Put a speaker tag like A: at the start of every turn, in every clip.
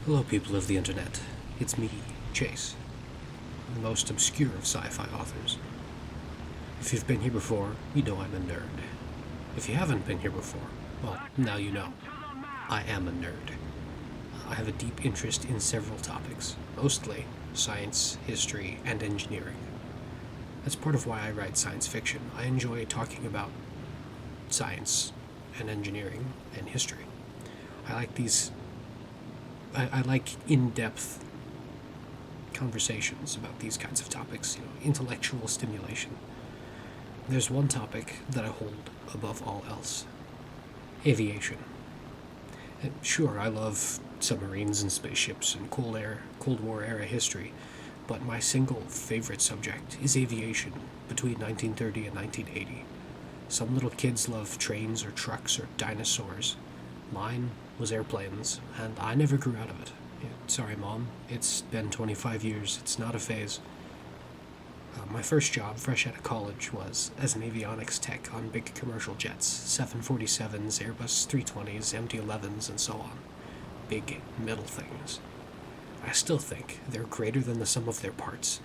A: Hello, people of the internet. It's me, Chase, the most obscure of sci-fi authors. If you've been here before, you know I'm a nerd. If you haven't been here before, well, now you know. I am a nerd. I have a deep interest in several topics, mostly science, history, and engineering. That's part of why I write science fiction. I enjoy talking about science and engineering and history. I like in-depth conversations about these kinds of topics, intellectual stimulation. There's one topic that I hold above all else: aviation. And sure, I love submarines and spaceships and Cold War era history, but my single favorite subject is aviation between 1930 and 1980. Some little kids love trains or trucks or dinosaurs. Mine was airplanes, and I never grew out of it. Sorry, Mom. It's been 25 years. It's not a phase. My first job, fresh out of college, was as an avionics tech on big commercial jets, 747s, Airbus 320s, MD-11s, and so on. Big metal things. I still think they're greater than the sum of their parts,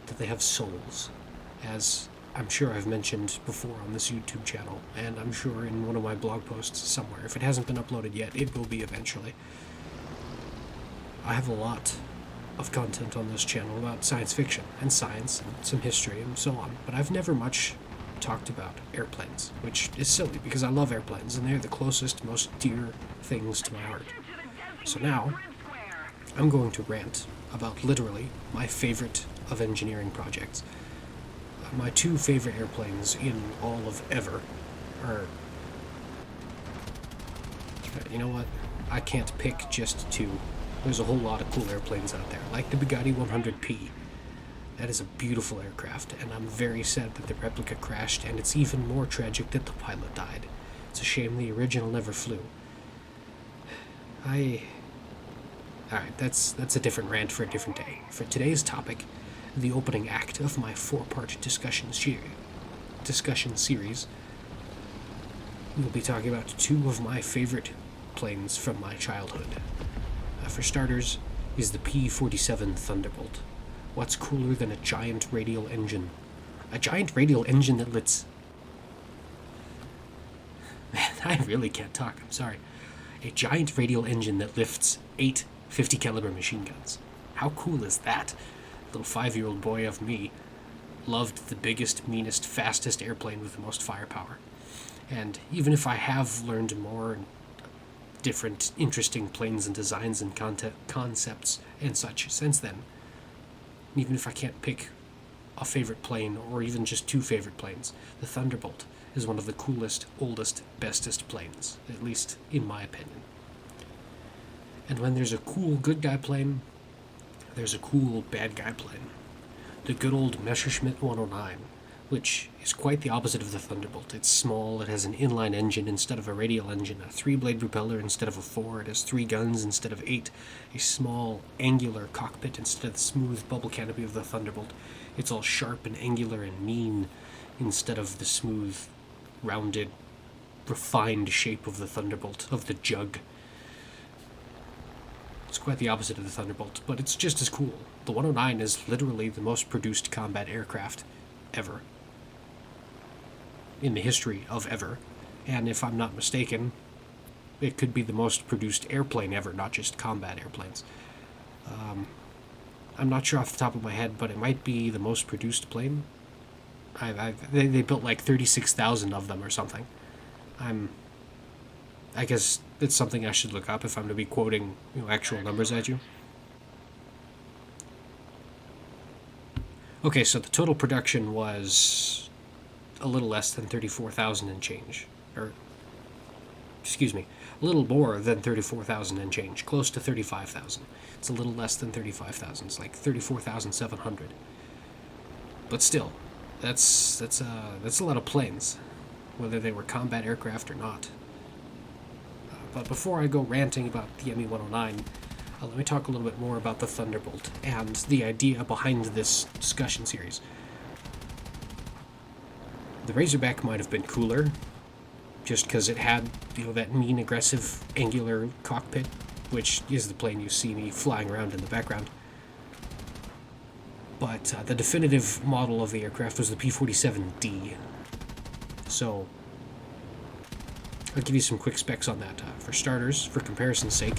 A: that they have souls, as I'm sure I've mentioned before on this YouTube channel, and I'm sure in one of my blog posts somewhere. If it hasn't been uploaded yet, it will be eventually. I have a lot of content on this channel about science fiction and science and some history and so on, but I've never much talked about airplanes, which is silly because I love airplanes and they're the closest, most dear things to my heart. So now, I'm going to rant about literally my favorite of engineering projects. My two favorite airplanes in all of ever are... You know what? I can't pick just two. There's a whole lot of cool airplanes out there, like the Bugatti 100P. That is a beautiful aircraft, and I'm very sad that the replica crashed, and it's even more tragic that the pilot died. It's a shame the original never flew. Alright, that's a different rant for a different day. For today's topic, the opening act of my four-part discussion series, we'll be talking about two of my favorite planes from my childhood. For starters, is the P47 Thunderbolt. What's cooler than a giant radial engine? A giant radial engine that lets... Man, I really can't talk, I'm sorry. A giant radial engine that lifts 8 50 caliber machine guns. How cool is that? Little 5-year-old boy of me loved the biggest, meanest, fastest airplane with the most firepower. And even if I have learned more different interesting planes and designs and concepts and such since then, even if I can't pick a favorite plane or even just two favorite planes, the Thunderbolt is one of the coolest, oldest, bestest planes, at least in my opinion. And when there's a cool good guy plane, there's a cool bad guy plane. The good old Messerschmitt 109, which is quite the opposite of the Thunderbolt. It's small, it has an inline engine instead of a radial engine, a 3-blade propeller instead of a 4, it has 3 guns instead of 8, a small, angular cockpit instead of the smooth bubble canopy of the Thunderbolt. It's all sharp and angular and mean instead of the smooth, rounded, refined shape of the Thunderbolt, of the jug. It's quite the opposite of the Thunderbolt, but it's just as cool. The 109 is literally the most produced combat aircraft ever. In the history of ever. And if I'm not mistaken, it could be the most produced airplane ever, not just combat airplanes. I'm not sure off the top of my head, but it might be the most produced plane. They built like 36,000 of them or something. I guess it's something I should look up if I'm to be quoting actual numbers at you. Okay, so the total production was a little less than 34,000 and change. Or, excuse me, a little more than 34,000 and change. Close to 35,000. It's a little less than 35,000. It's like 34,700. But still, that's a lot of planes, whether they were combat aircraft or not. But before I go ranting about the ME-109, let me talk a little bit more about the Thunderbolt and the idea behind this discussion series. The Razorback might have been cooler, just because it had, that mean, aggressive, angular cockpit which is the plane you see me flying around in the background. But the definitive model of the aircraft was the P47D. So I'll give you some quick specs on that. For starters, for comparison's sake,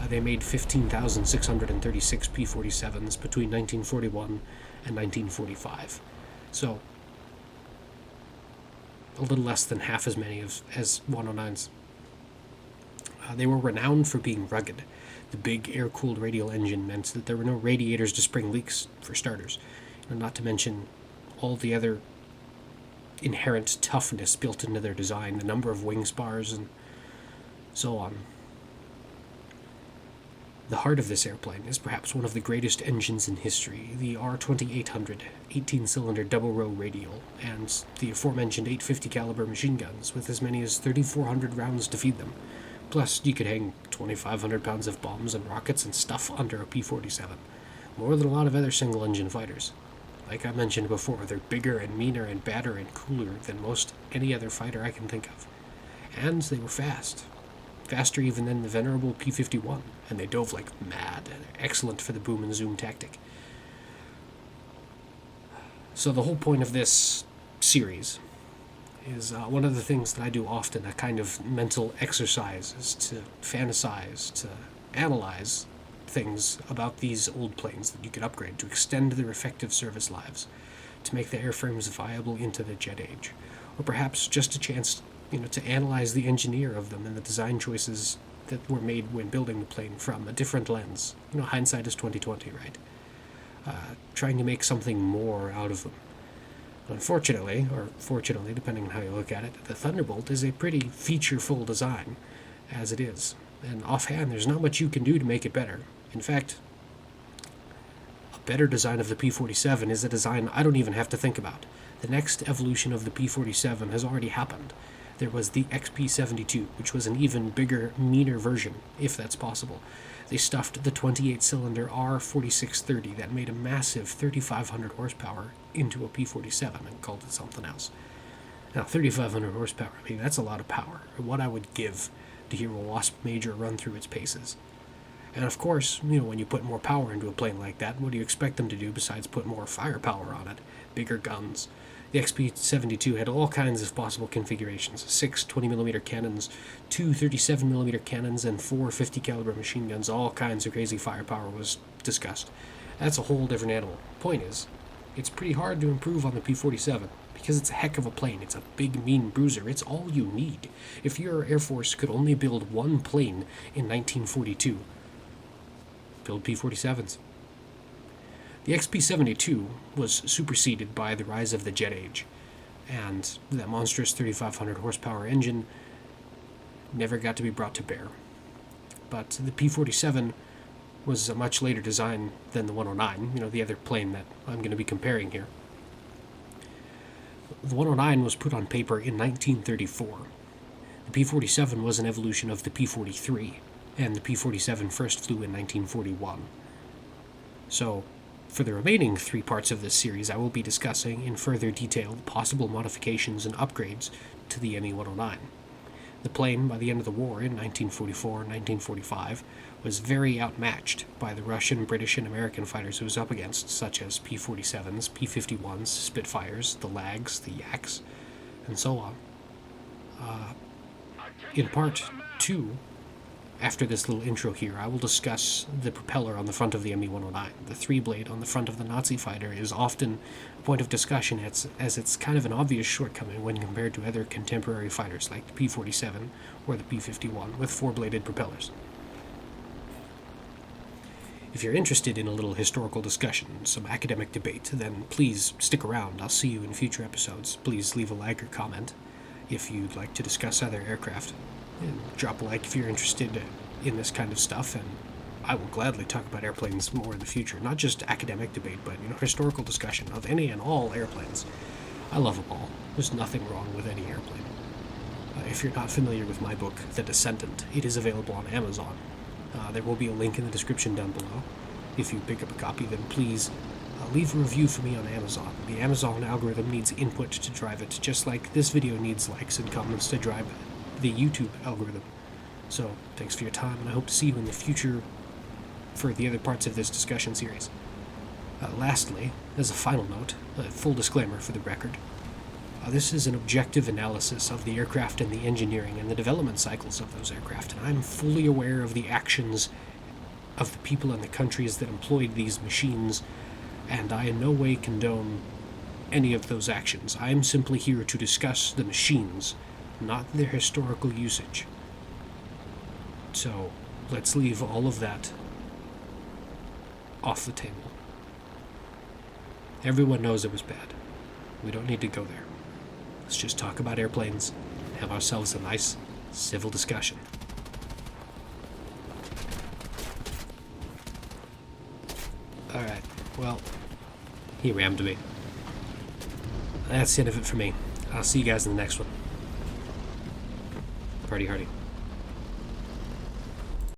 A: they made 15,636 P47s between 1941 and 1945. So a little less than half as many as 109s. They were renowned for being rugged. The big air-cooled radial engine meant that there were no radiators to spring leaks, for starters. Not to mention all the other inherent toughness built into their design, the number of wing spars and so on. The heart of this airplane is perhaps one of the greatest engines in history, the R2800 18-cylinder double-row radial, and the aforementioned 850 caliber machine guns with as many as 3,400 rounds to feed them. Plus, you could hang 2,500 pounds of bombs and rockets and stuff under a P-47. More than a lot of other single-engine fighters. Like I mentioned before, they're bigger and meaner and badder and cooler than most any other fighter I can think of. And they were fast. Faster even than the venerable P-51, and they dove like mad. They're excellent for the boom and zoom tactic. So the whole point of this series is one of the things that I do often, a kind of mental exercise, is to fantasize, to analyze things about these old planes that you could upgrade to extend their effective service lives, to make the airframes viable into the jet age, or perhaps just a chance, to analyze the engineer of them and the design choices that were made when building the plane from a different lens. Hindsight is 20/20, right? Trying to make something more out of them. Unfortunately, or fortunately, depending on how you look at it, the Thunderbolt is a pretty feature-full design, as it is. And offhand, there's not much you can do to make it better. In fact, a better design of the P-47 is a design I don't even have to think about. The next evolution of the P-47 has already happened. There was the XP-72, which was an even bigger, meaner version, if that's possible. They stuffed the 28-cylinder R4630 that made a massive 3,500 horsepower into a P-47 and called it something else. Now, 3,500 horsepower, that's a lot of power. What I would give to hear a Wasp Major run through its paces. And of course, when you put more power into a plane like that, what do you expect them to do besides put more firepower on it? Bigger guns. The XP-72 had all kinds of possible configurations: 6 20mm cannons, 2 37mm cannons, and 4 50 caliber machine guns. All kinds of crazy firepower was discussed. That's a whole different animal. Point is, it's pretty hard to improve on the P-47 because it's a heck of a plane. It's a big, mean bruiser. It's all you need. If your Air Force could only build one plane in 1942, build P-47s. The XP-72 was superseded by the rise of the jet age, and that monstrous 3,500 horsepower engine never got to be brought to bear. But the P-47 was a much later design than the 109, the other plane that I'm going to be comparing here. The 109 was put on paper in 1934. The P-47 was an evolution of the P-43, and the P-47 first flew in 1941. So, for the remaining 3 parts of this series, I will be discussing in further detail the possible modifications and upgrades to the ME-109. The plane, by the end of the war in 1944 and 1945, was very outmatched by the Russian, British, and American fighters it was up against, such as P-47s, P-51s, Spitfires, the Lags, the Yaks, and so on. In part 2, after this little intro here, I will discuss the propeller on the front of the ME-109. The 3-blade on the front of the Nazi fighter is often a point of discussion as it's kind of an obvious shortcoming when compared to other contemporary fighters like the P-47 or the P-51 with 4-bladed propellers. If you're interested in a little historical discussion, some academic debate, then please stick around. I'll see you in future episodes. Please leave a like or comment if you'd like to discuss other aircraft. And drop a like if you're interested in this kind of stuff, and I will gladly talk about airplanes more in the future. Not just academic debate, but historical discussion of any and all airplanes. I love them all. There's nothing wrong with any airplane. If you're not familiar with my book, The Descendant, it is available on Amazon. There will be a link in the description down below. If you pick up a copy, then please leave a review for me on Amazon. The Amazon algorithm needs input to drive it, just like this video needs likes and comments to drive the YouTube algorithm. So, thanks for your time, and I hope to see you in the future for the other parts of this discussion series. Lastly, as a final note, a full disclaimer for the record, this is an objective analysis of the aircraft and the engineering and the development cycles of those aircraft, and I'm fully aware of the actions of the people and the countries that employed these machines, and I in no way condone any of those actions. I'm simply here to discuss the machines, not their historical usage. So, let's leave all of that off the table. Everyone knows it was bad. We don't need to go there. Let's just talk about airplanes and have ourselves a nice, civil discussion. Alright, well, he rammed me. That's the end of it for me. I'll see you guys in the next one. Party hardy.